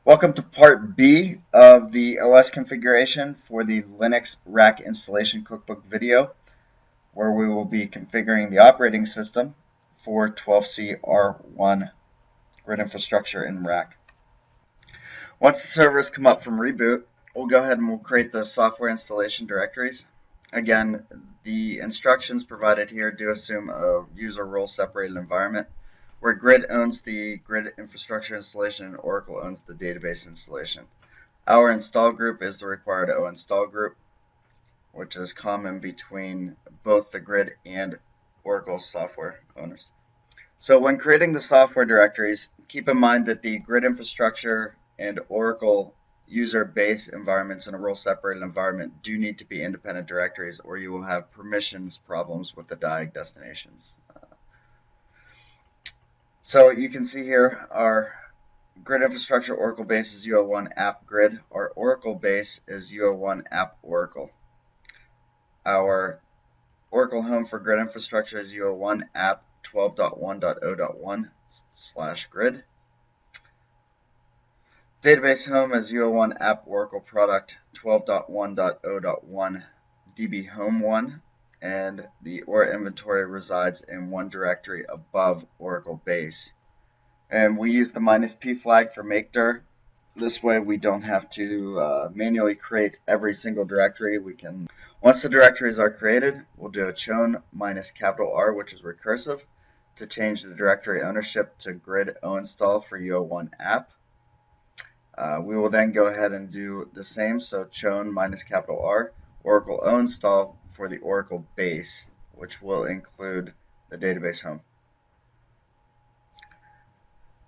Welcome to part B of the OS configuration for the Linux Rack Installation Cookbook video, where we will be configuring the operating system for 12C R1 grid infrastructure in Rack. Once the servers come up from reboot, we'll go ahead and we'll create the software installation directories. Again, the instructions provided here do assume a user role separated environment, where Grid owns the grid infrastructure installation and Oracle owns the database installation. Our install group is the required O-install group, which is common between both the Grid and Oracle software owners. So when creating the software directories, keep in mind that the Grid infrastructure and Oracle user base environments in a role separated environment do need to be independent directories, or you will have permissions problems with the DIAG destinations. So you can see here our Grid infrastructure Oracle base is UO1 app grid. Our Oracle base is UO1 app Oracle. Our Oracle home for grid infrastructure is UO1 app 12.1.0.1/grid. Database home is UO1 app Oracle product 12.1.0.1 DB home 1, and the ORA inventory resides in one directory above Oracle base. And we use the -p flag for makedir. This way we don't have to manually create every single directory. Once the directories are created, we'll do a chown -R, which is recursive, to change the directory ownership to grid o-install for UO1 app. We will then go ahead and do the same, so chown -R, Oracle o-install for the Oracle base, which will include the database home.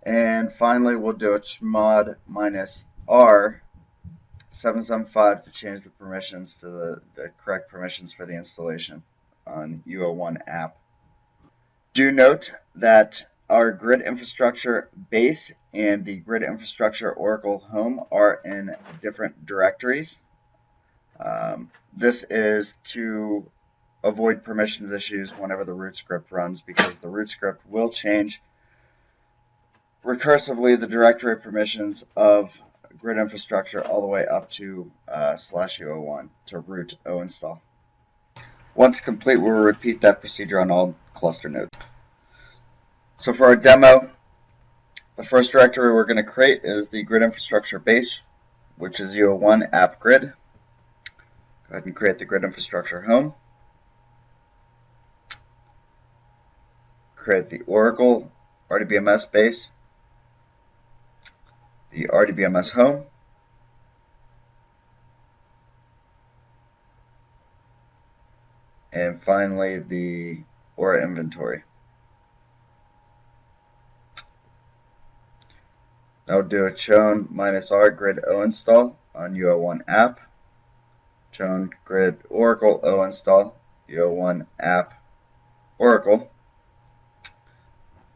And finally, we'll do a chmod -R 775 to change the permissions to the correct permissions for the installation on UO1 app. Do note that our grid infrastructure base and the grid infrastructure Oracle home are in different directories. This is to avoid permissions issues whenever the root script runs, because the root script will change recursively the directory permissions of grid infrastructure all the way up to /UO1 to root o-install. Once complete, we'll repeat that procedure on all cluster nodes. So for our demo, the first directory we're going to create is the grid infrastructure base, which is UO1 app grid. Go ahead and create the grid infrastructure home. Create the Oracle RDBMS base, the RDBMS home, and finally the ORA inventory. Now we'll do a chown -R grid o-install on UO1 app, chown grid Oracle o-install UO1 app Oracle,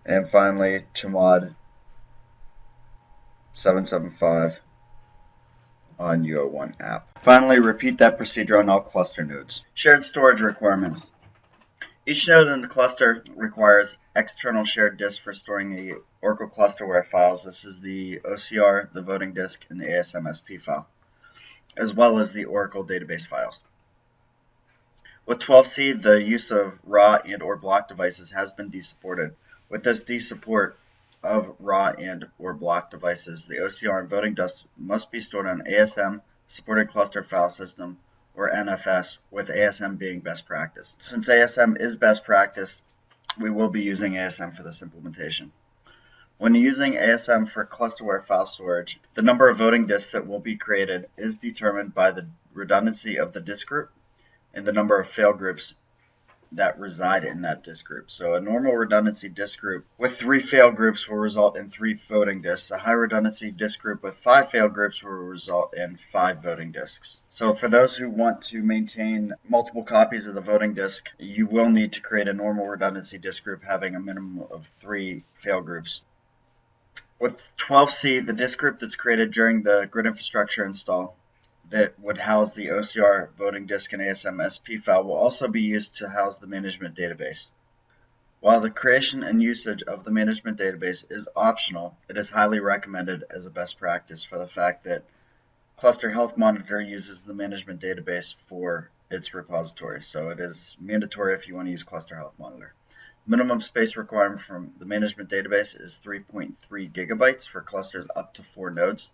and finally chmod 775 on UO1 app. Finally, repeat that procedure on all cluster nodes. Shared storage requirements. Each node in the cluster requires external shared disk for storing the Oracle clusterware files. This is the OCR, the voting disk, and the ASM/SP file, as well as the Oracle database files. With 12C, the use of raw and/or block devices has been desupported. With this desupport of raw and/or block devices, the OCR and voting disk must be stored on ASM, supported cluster file system, or NFS, with ASM being best practice. Since ASM is best practice, we will be using ASM for this implementation. When using ASM for clusterware file storage, the number of voting disks that will be created is determined by the redundancy of the disk group and the number of fail groups that reside in that disk group. So a normal redundancy disk group with 3 fail groups will result in 3 voting disks. A high redundancy disk group with 5 fail groups will result in 5 voting disks. So for those who want to maintain multiple copies of the voting disk, you will need to create a normal redundancy disk group having a minimum of 3 fail groups. With 12C, the disk group that's created during the grid infrastructure install that would house the OCR, voting disk, and ASM/SP file will also be used to house the management database. While the creation and usage of the management database is optional, it is highly recommended as a best practice for the fact that Cluster Health Monitor uses the management database for its repository, so it is mandatory if you want to use Cluster Health Monitor. Minimum space requirement from the management database is 3.3 gigabytes for clusters up to 4 nodes.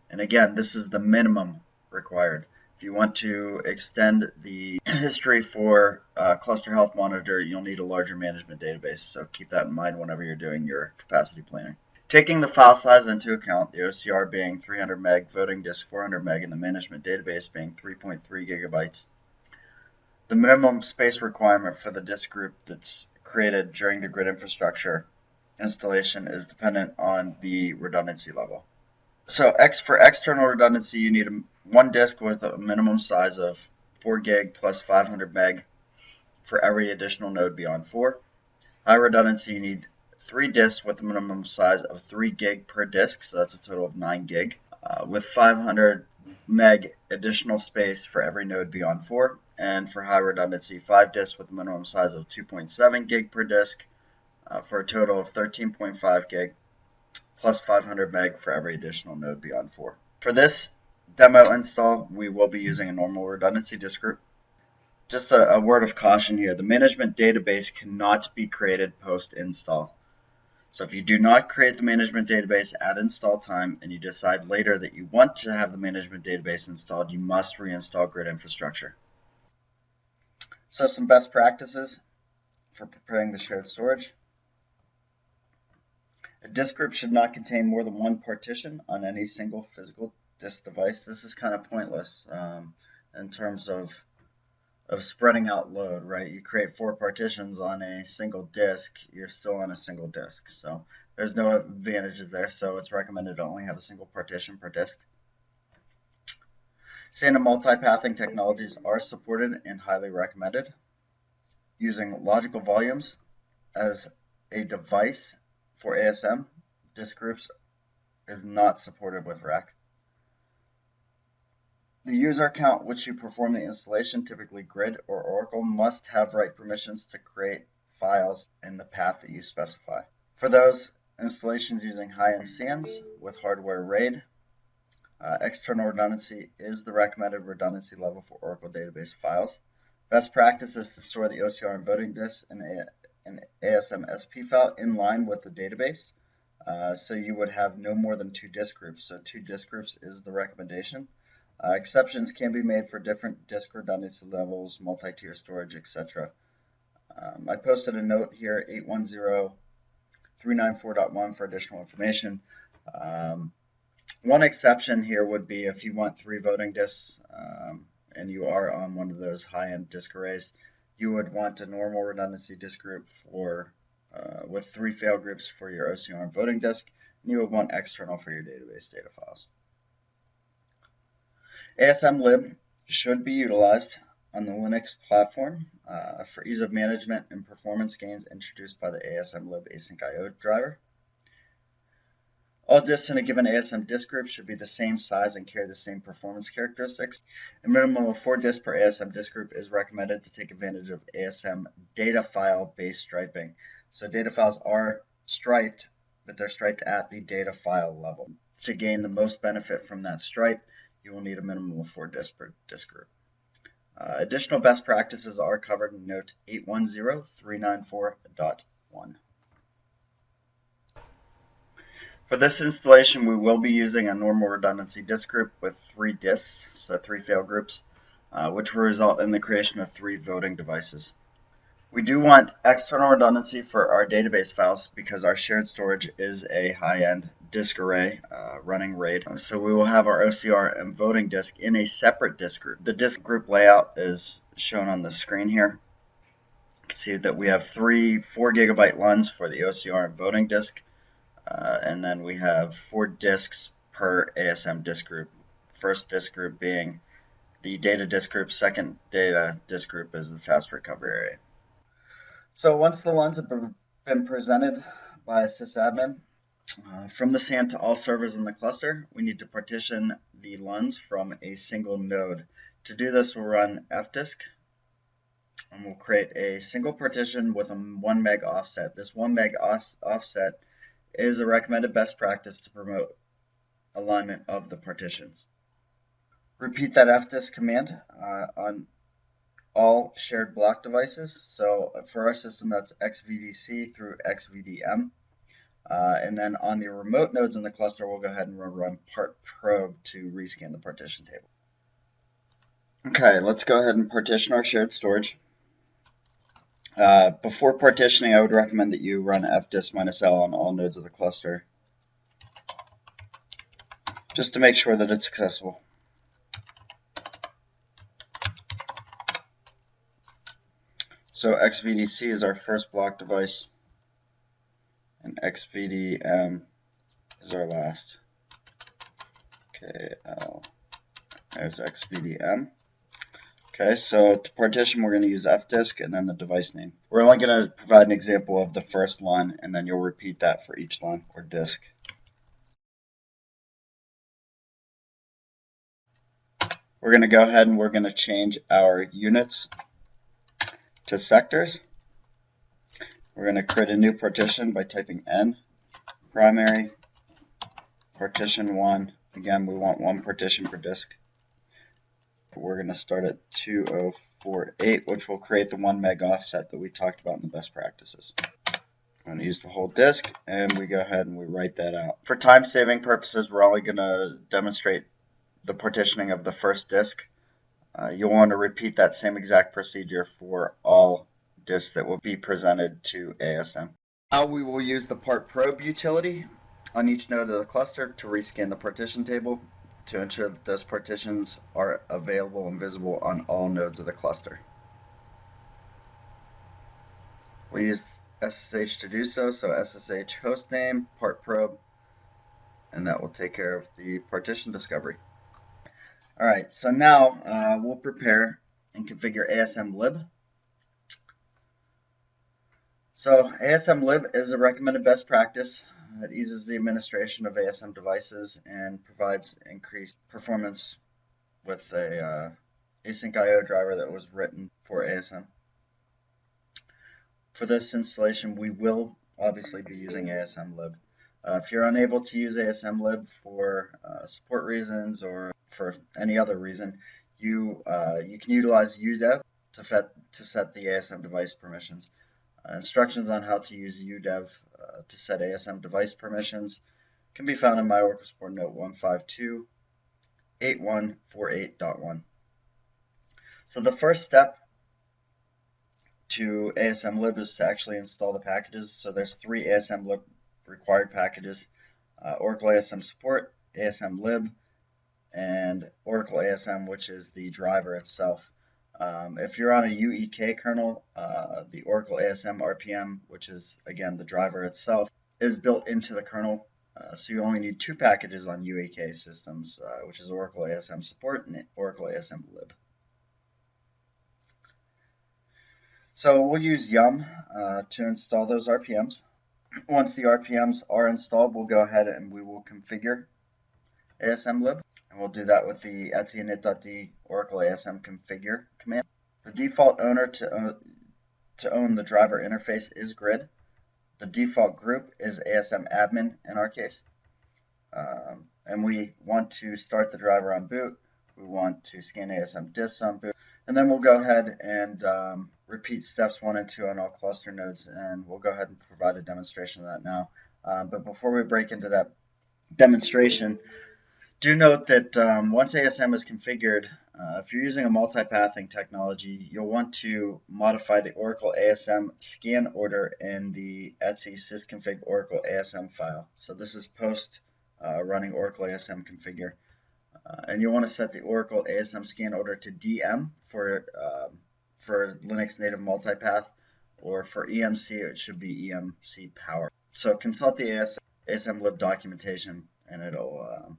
And again, this is the minimum required. If you want to extend the history for Cluster Health Monitor, you'll need a larger management database, so keep that in mind whenever you're doing your capacity planning. Taking the file size into account, the OCR being 300 meg, voting disk 400 meg, and the management database being 3.3 gigabytes, the minimum space requirement for the disk group that's created during the grid infrastructure installation is dependent on the redundancy level. So for external redundancy, you need one disk with a minimum size of 4 gig plus 500 meg for every additional node beyond 4. High redundancy, you need 3 disks with a minimum size of 3 gig per disk, so that's a total of 9 gig, with 500 meg additional space for every node beyond 4. And for high redundancy, 5 disks with a minimum size of 2.7 gig per disk, for a total of 13.5 gig, plus 500 meg for every additional node beyond 4. For this demo install, we will be using a normal redundancy disk group. Just a word of caution here, the management database cannot be created post-install. So if you do not create the management database at install time and you decide later that you want to have the management database installed, you must reinstall grid infrastructure. So some best practices for preparing the shared storage. A disk group should not contain more than one partition on any single physical disk device. This is kind of pointless in terms of spreading out load, right? You create 4 partitions on a single disk, you're still on a single disk. So there's no advantages there, so it's recommended to only have a single partition per disk. SAN multipathing technologies are supported and highly recommended. Using logical volumes as a device for ASM disk groups is not supported with RAC. The user account which you perform the installation, typically Grid or Oracle, must have write permissions to create files in the path that you specify. For those installations using high-end SANs with hardware RAID, external redundancy is the recommended redundancy level for Oracle database files. Best practice is to store the OCR and voting disk in an ASM SP file in line with the database. So you would have no more than 2 disk groups. So 2 disk groups is the recommendation. Exceptions can be made for different disk redundancy levels, multi-tier storage, etc. I posted a note here, 810.394.1 for additional information. One exception here would be if you want 3 voting disks and you are on one of those high-end disk arrays, you would want a normal redundancy disk group for with 3 fail groups for your OCR and voting disk, and you would want external for your database data files. ASM lib should be utilized on the Linux platform for ease of management and performance gains introduced by the ASM lib async IO driver. All disks in a given ASM disk group should be the same size and carry the same performance characteristics. A minimum of 4 disks per ASM disk group is recommended to take advantage of ASM data file based striping. So data files are striped, but they're striped at the data file level. To gain the most benefit from that stripe, you will need a minimum of 4 disks per disk group. Additional best practices are covered in Note 810.394.1. For this installation, we will be using a normal redundancy disk group with 3 disks, so 3 fail groups, which will result in the creation of 3 voting devices. We do want external redundancy for our database files because our shared storage is a high-end disk array running RAID. So we will have our OCR and voting disk in a separate disk group. The disk group layout is shown on the screen here. You can see that we have 3 4 gigabyte LUNs for the OCR and voting disk. And then we have 4 disks per ASM disk group. First disk group being the data disk group, second data disk group is the fast recovery area. So once the LUNs have been presented by a sysadmin, from the SAN to all servers in the cluster, we need to partition the LUNs from a single node. To do this, we'll run fdisk and we'll create a single partition with a 1 meg offset. This 1 meg offset is a recommended best practice to promote alignment of the partitions. Repeat that fdisk command on all shared block devices. So for our system, that's XVDC through XVDM. And then on the remote nodes in the cluster, we'll go ahead and run part probe to rescan the partition table. Okay, let's go ahead and partition our shared storage. Before partitioning, I would recommend that you run fdisk-l on all nodes of the cluster, just to make sure that it's accessible. So XVDC is our first block device, and XVDM is our last. Okay, there's XVDM. Okay, so to partition, we're going to use fdisk and then the device name. We're only going to provide an example of the first line, and then you'll repeat that for each line or disk. We're going to go ahead and we're going to change our units to sectors. We're going to create a new partition by typing n, primary, partition 1. Again, we want 1 partition per disk. We're going to start at 2048, which will create the 1 meg offset that we talked about in the best practices. I'm going to use the whole disk, and we go ahead and we write that out. For time saving purposes, we're only going to demonstrate the partitioning of the first disk. You'll want to repeat that same exact procedure for all disks that will be presented to ASM. Now we will use the part probe utility on each node of the cluster to rescan the partition table to ensure that those partitions are available and visible on all nodes of the cluster. We use SSH to do so, so SSH hostname, part probe, and that will take care of the partition discovery. Alright, so now we'll prepare and configure ASM lib. So ASM lib is a recommended best practice. It eases the administration of ASM devices and provides increased performance with a async IO driver that was written for ASM. For this installation, we will obviously be using ASM lib. If you're unable to use ASM lib for support reasons or for any other reason, you can utilize UDEV to set the ASM device permissions. Instructions on how to use UDEV to set ASM device permissions can be found in my Oracle Support Note 152.8148.1. So the first step to ASM lib is to actually install the packages. So there's 3 ASM lib required packages: Oracle ASM Support, ASM lib, and Oracle ASM, which is the driver itself. If you're on a UEK kernel, the Oracle ASM RPM, which is again the driver itself, is built into the kernel. So you only need 2 packages on UEK systems, which is Oracle ASM Support and Oracle ASM lib. So we'll use yum to install those RPMs. Once the RPMs are installed, we'll go ahead and we will configure ASM lib. And we'll do that with the etc init.d Oracle ASM configure command. The default owner to own the driver interface is grid. The default group is ASM admin in our case. And we want to start the driver on boot. We want to scan ASM disks on boot. And then we'll go ahead and repeat steps 1 and 2 on all cluster nodes. And we'll go ahead and provide a demonstration of that now. But before we break into that demonstration, do note that once ASM is configured, if you're using a multipathing technology, you'll want to modify the Oracle ASM scan order in the etc sysconfig Oracle ASM file. So this is post running Oracle ASM configure. And you'll want to set the Oracle ASM scan order to DM for Linux native multipath, or for EMC it should be EMC power. So consult the ASM lib documentation and it'll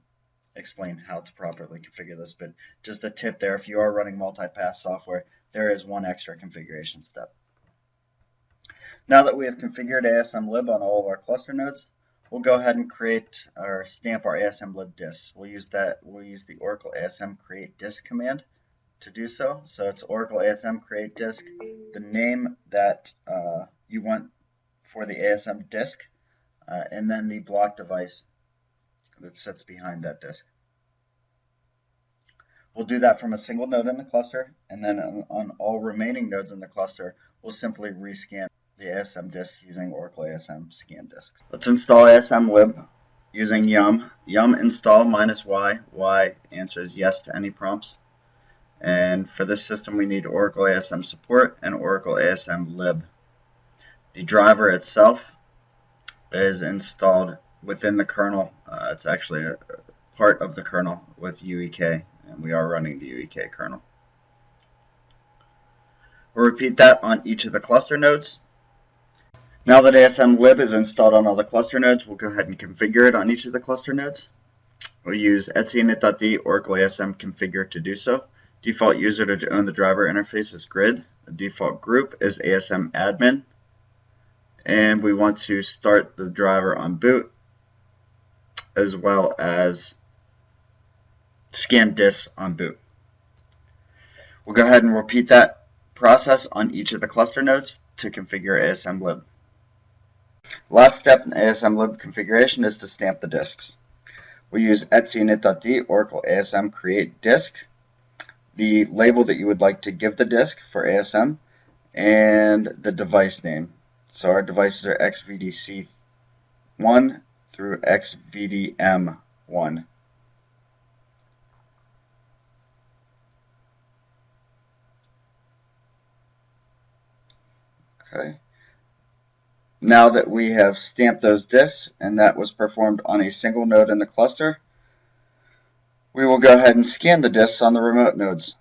explain how to properly configure this. But just a tip there, if you are running multipath software, there is 1 extra configuration step. Now that we have configured ASM lib on all of our cluster nodes, we'll go ahead and create or stamp our ASM lib disks. We'll use the Oracle ASM create disk command to do so. So it's Oracle ASM create disk, the name that you want for the ASM disk, and then the block device that sits behind that disk. We'll do that from a single node in the cluster, and then on all remaining nodes in the cluster, we'll simply rescan the ASM disk using Oracle ASM scan disks. Let's install ASM lib using yum. Yum install -y. Y answers yes to any prompts. And for this system, we need Oracle ASM support and Oracle ASM lib. The driver itself is installed within the kernel. It's actually a part of the kernel with UEK, and we are running the UEK kernel. We'll repeat that on each of the cluster nodes. Now that ASM lib is installed on all the cluster nodes, we'll go ahead and configure it on each of the cluster nodes. We'll use etc-init.d Oracle ASM configure to do so. Default user to own the driver interface is grid. The default group is ASM admin. And we want to start the driver on boot, as well as scan disks on boot. We'll go ahead and repeat that process on each of the cluster nodes to configure ASM lib. Last step in ASM lib configuration is to stamp the disks. We use etc-init.d Oracle ASM create disk, the label that you would like to give the disk for ASM, and the device name. So our devices are XVDC1 through XVDM1. Okay. Now that we have stamped those disks, and that was performed on a single node in the cluster, we will go ahead and scan the disks on the remote nodes.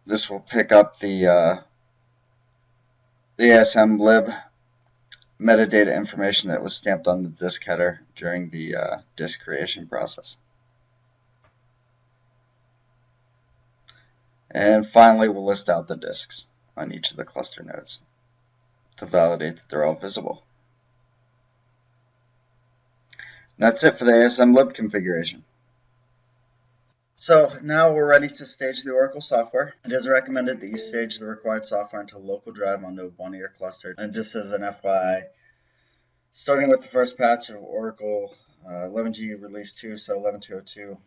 This will pick up the ASM lib metadata information that was stamped on the disk header during the disk creation process. And finally, we'll list out the disks on each of the cluster nodes to validate that they're all visible. That's it for the ASM lib configuration. So now we're ready to stage the Oracle software. It is recommended that you stage the required software into a local drive on node 1 of your cluster. And just as an FYI, starting with the first patch of Oracle 11G release 2, so 11.202.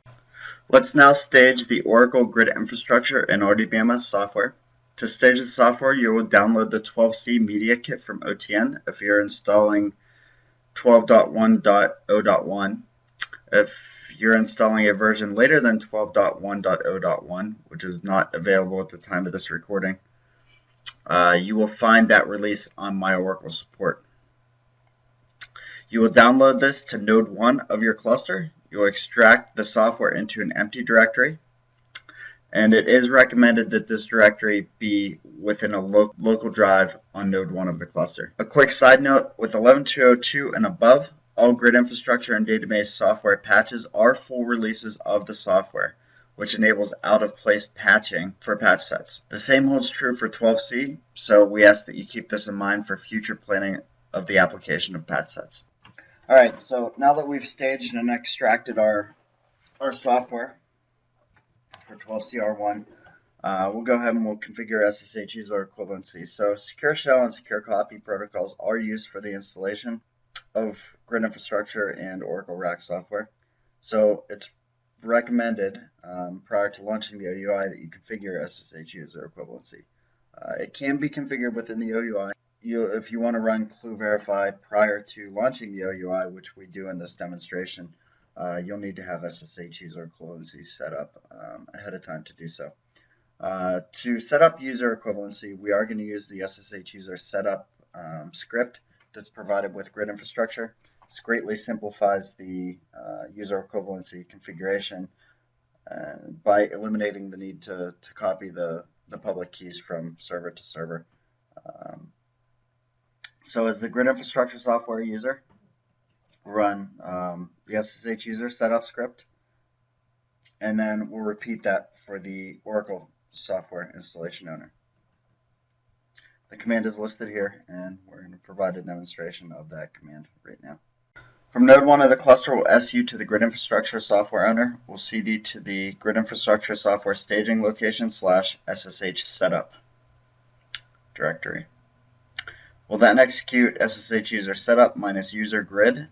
Let's now stage the Oracle Grid Infrastructure and RDBMS software. To stage the software, you will download the 12C Media Kit from OTN if you're installing 12.1.0.1. If you're installing a version later than 12.1.0.1, which is not available at the time of this recording, you will find that release on My Oracle Support. You will download this to node 1 of your cluster. You will extract the software into an empty directory, and it is recommended that this directory be within a local drive on node 1 of the cluster. A quick side note, with 11.202 and above, all grid infrastructure and database software patches are full releases of the software, which enables out-of-place patching for patch sets. The same holds true for 12C, so we ask that you keep this in mind for future planning of the application of patch sets. Alright, so now that we've staged and extracted our software for 12CR1, we'll go ahead and we'll configure SSH user equivalency. So secure shell and secure copy protocols are used for the installation of grid infrastructure and Oracle RAC software. So it's recommended prior to launching the OUI that you configure SSH user equivalency. It can be configured within the OUI. If you want to run Clue Verify prior to launching the OUI, which we do in this demonstration, you'll need to have SSH user equivalency set up ahead of time to do so. To set up user equivalency, we are going to use the SSH user setup script that's provided with grid infrastructure. This greatly simplifies the user equivalency configuration by eliminating the need to copy the public keys from server to server. So as the grid infrastructure software user, run the SSH user setup script, and then we'll repeat that for the Oracle software installation owner. The command is listed here, and we're going to provide a demonstration of that command right now. From node 1 of the cluster, we'll SU to the grid infrastructure software owner. We'll CD to the grid infrastructure software staging location / SSH setup directory. We'll then execute SSH user setup minus user grid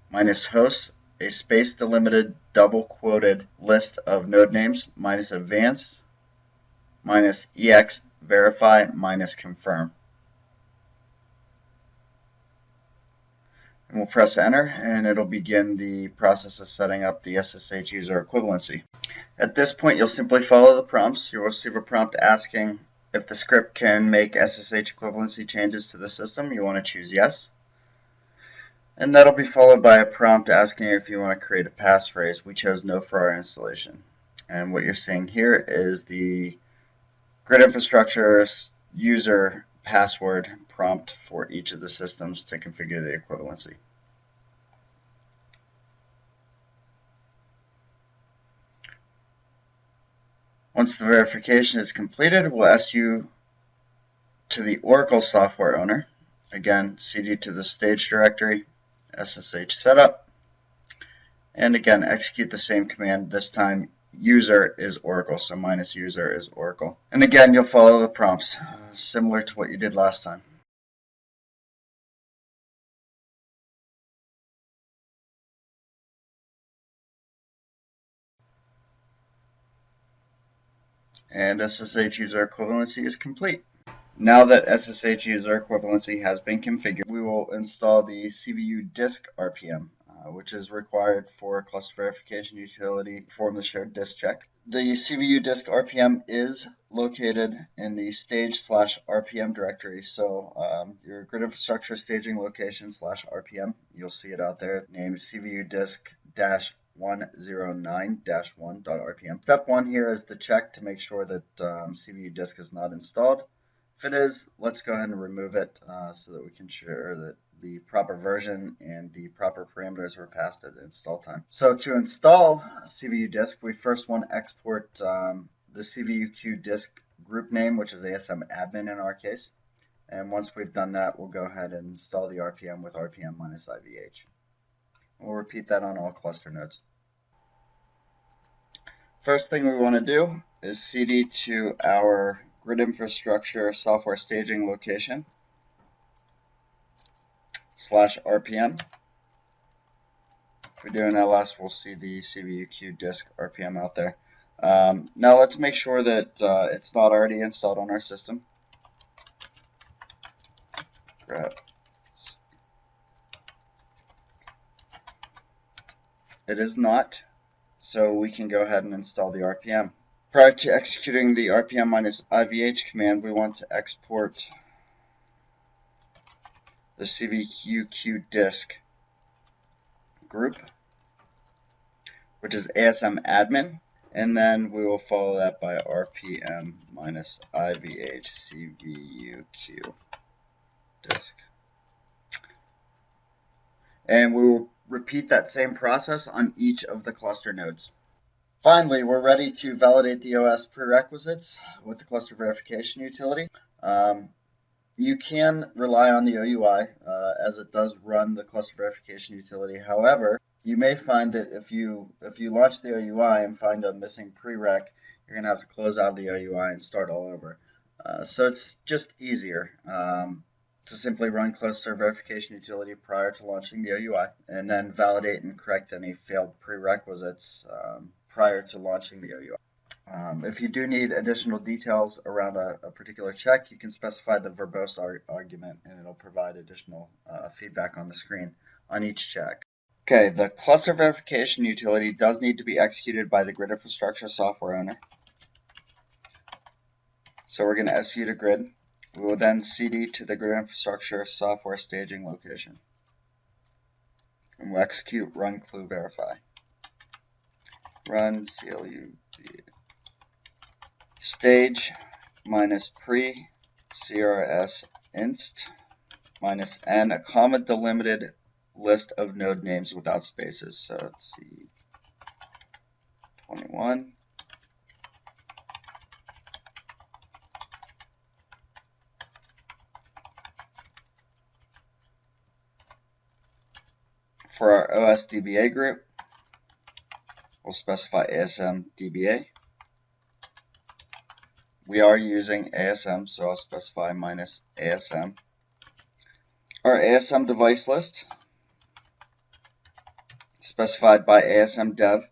minus hosts, a space delimited double quoted list of node names minus advanced minus ex verify minus confirm. And we'll press enter, and it'll begin the process of setting up the SSH user equivalency. At this point, you'll simply follow the prompts. You'll receive a prompt asking if the script can make SSH equivalency changes to the system. You want to choose yes. And that'll be followed by a prompt asking if you want to create a passphrase. We chose no for our installation. And what you're seeing here is the grid infrastructure user password prompt for each of the systems to configure the equivalency. Once the verification is completed, we'll SU to the Oracle software owner. Again, CD to the stage directory, SSH setup, and again, execute the same command. This time, user is Oracle, so minus user is Oracle. And again, you'll follow the prompts, similar to what you did last time. And SSH user equivalency is complete. Now that SSH user equivalency has been configured, we will install the CVU disk RPM, which is required for cluster verification utility to perform the shared disk check. The CVU disk RPM is located in the stage / RPM directory, so your grid infrastructure staging location / RPM, you'll see it out there named CVU disk -109-1.rpm. Step 1 here is to check to make sure that CVU disk is not installed. If it is, let's go ahead and remove it so that we can ensure that the proper version and the proper parameters were passed at install time. So to install CVU disk, we first want to export the CVUQ disk group name, which is ASM admin in our case. And once we've done that, we'll go ahead and install the RPM with RPM-IVH. We'll repeat that on all cluster nodes. First thing we want to do is CD to our grid infrastructure software staging location / RPM. If we do an ls, we'll see the CVUQ disk RPM out there. Now let's make sure that it's not already installed on our system. It is not, so we can go ahead and install the RPM. Prior to executing the RPM-IVH command, we want to export the CVUQ disk group, which is ASM admin, and then we will follow that by RPM-IVH CVUQ disk. And we will repeat that same process on each of the cluster nodes. Finally, we're ready to validate the OS prerequisites with the cluster verification utility. You can rely on the OUI as it does run the cluster verification utility. However, you may find that if you launch the OUI and find a missing prereq, you're going to have to close out the OUI and start all over. So it's just easier to simply run cluster verification utility prior to launching the OUI and then validate and correct any failed prerequisites prior to launching the OUI. If you do need additional details around a particular check, you can specify the verbose argument and it'll provide additional feedback on the screen on each check. Okay, the cluster verification utility does need to be executed by the grid infrastructure software owner. So we're going to SU to grid. We will then CD to the grid infrastructure software staging location. And we'll execute run clue verify. Run CLUV stage minus pre CRS inst minus n, a comma delimited list of node names without spaces. So let's see, 21. For our OSDBA group, we'll specify ASM DBA. We are using ASM, so I'll specify minus ASM. Our ASM device list, specified by ASM dev,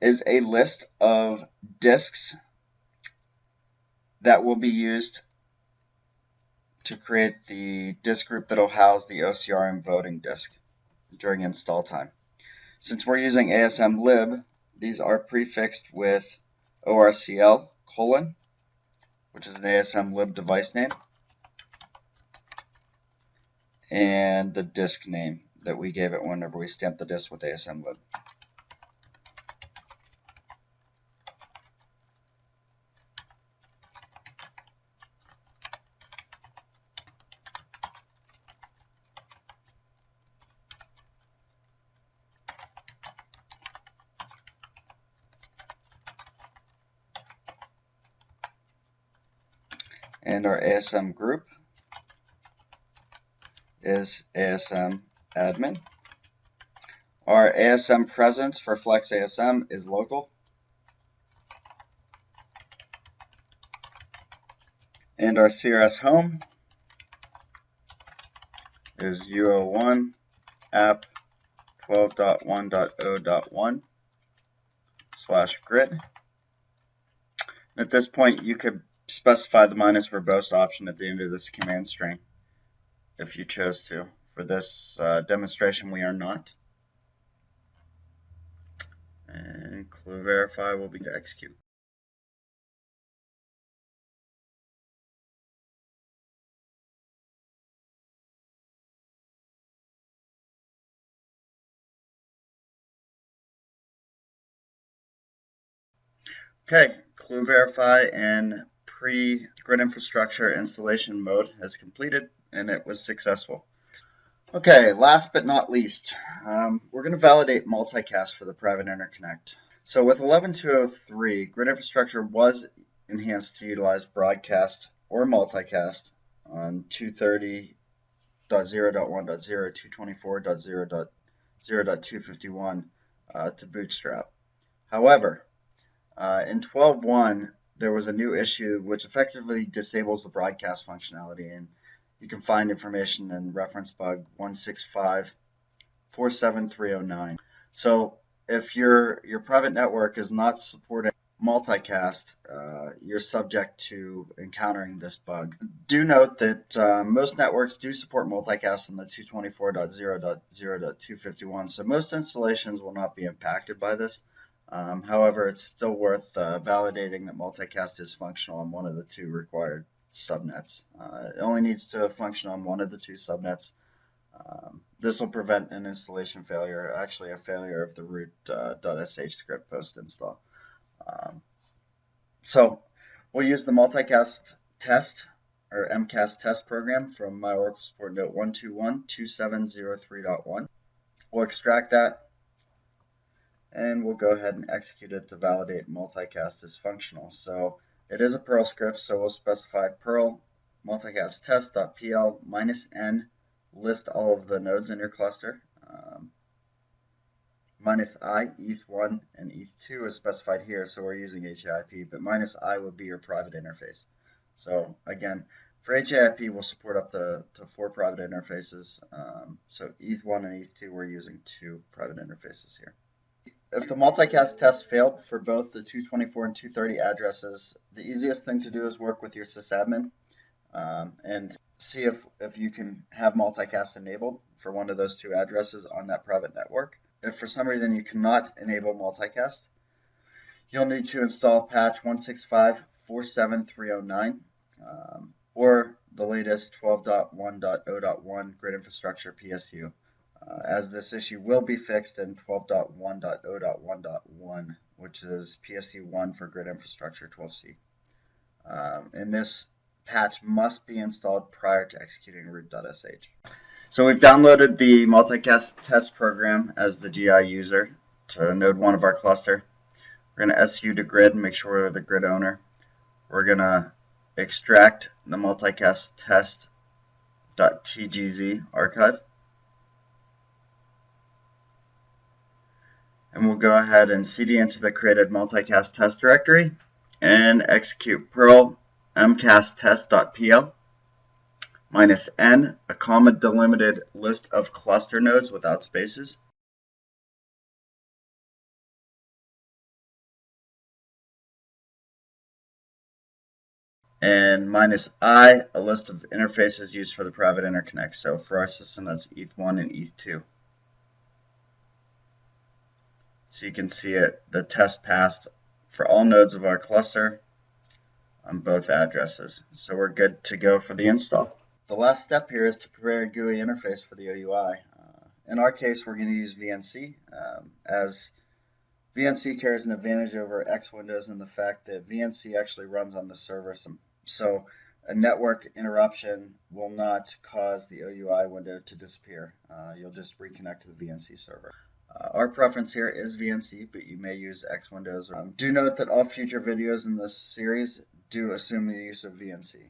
is a list of disks that will be used to create the disk group that will house the OCRM voting disk during install time. Since we're using ASM lib, these are prefixed with ORCL : which is an ASM lib device name, and the disk name that we gave it whenever we stamped the disk with ASM lib. And our ASM group is ASM admin. Our ASM presence for Flex ASM is local. And our CRS home is UO1 app 12.1.0.1/grid. At this point, you could specify the minus verbose option at the end of this command string if you chose to. For this demonstration, we are not. And clue verify will be to execute. Okay, clue verify and pre-grid infrastructure installation mode has completed, and it was successful. Okay, last but not least, we're going to validate multicast for the private interconnect. So with 11.203, grid infrastructure was enhanced to utilize broadcast or multicast on 230.0.1.0, 224.0.0.251 to bootstrap. However, in 12.1, there was a new issue which effectively disables the broadcast functionality, and you can find information in reference bug 165.47309. So if your private network is not supporting multicast, you're subject to encountering this bug. Do note that most networks do support multicast in the 224.0.0.251, so most installations will not be impacted by this. However, it's still worth validating that multicast is functional on one of the two required subnets. It only needs to function on one of the two subnets. This will prevent an installation failure, actually a failure of the root.sh script post-install. So we'll use the multicast test, or MCAS test program from my Oracle support note 121.2703.1. We'll extract that, and we'll go ahead and execute it to validate multicast is functional. So it is a Perl script, so we'll specify Perl multicast test.pl -n, list all of the nodes in your cluster. -I, ETH1, and ETH2 is specified here, so we're using HAIP, but -I would be your private interface. So again, for HAIP, we'll support up to 4 private interfaces. So ETH1 and ETH2, we're using 2 private interfaces here. If the multicast test failed for both the 224 and 230 addresses, the easiest thing to do is work with your sysadmin and see if you can have multicast enabled for one of those 2 addresses on that private network. If for some reason you cannot enable multicast, you'll need to install patch 165.47309 or the latest 12.1.0.1 grid infrastructure PSU. As this issue will be fixed in 12.1.0.1.1, which is PSU1 for grid infrastructure 12c. And this patch must be installed prior to executing root.sh. So we've downloaded the multicast test program as the GI user to node 1 of our cluster. We're going to SU to grid and make sure we're the grid owner. We're going to extract the multicast test.tgz archive. And we'll go ahead and cd into the created multicast test directory and execute perl mcasttest.pl -n, a comma delimited list of cluster nodes without spaces, and -I, a list of interfaces used for the private interconnect. So for our system, that's ETH1 and ETH2. So you can see it, the test passed for all nodes of our cluster on both addresses. So we're good to go for the install. The last step here is to prepare a GUI interface for the OUI. In our case, we're going to use VNC, as VNC carries an advantage over X Windows in the fact that VNC actually runs on the server. So a network interruption will not cause the OUI window to disappear. You'll just reconnect to the VNC server. Our preference here is VNC, but you may use X Windows. Do note that all future videos in this series do assume the use of VNC.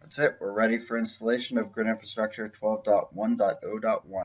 That's it. We're ready for installation of Grid Infrastructure 12.1.0.1.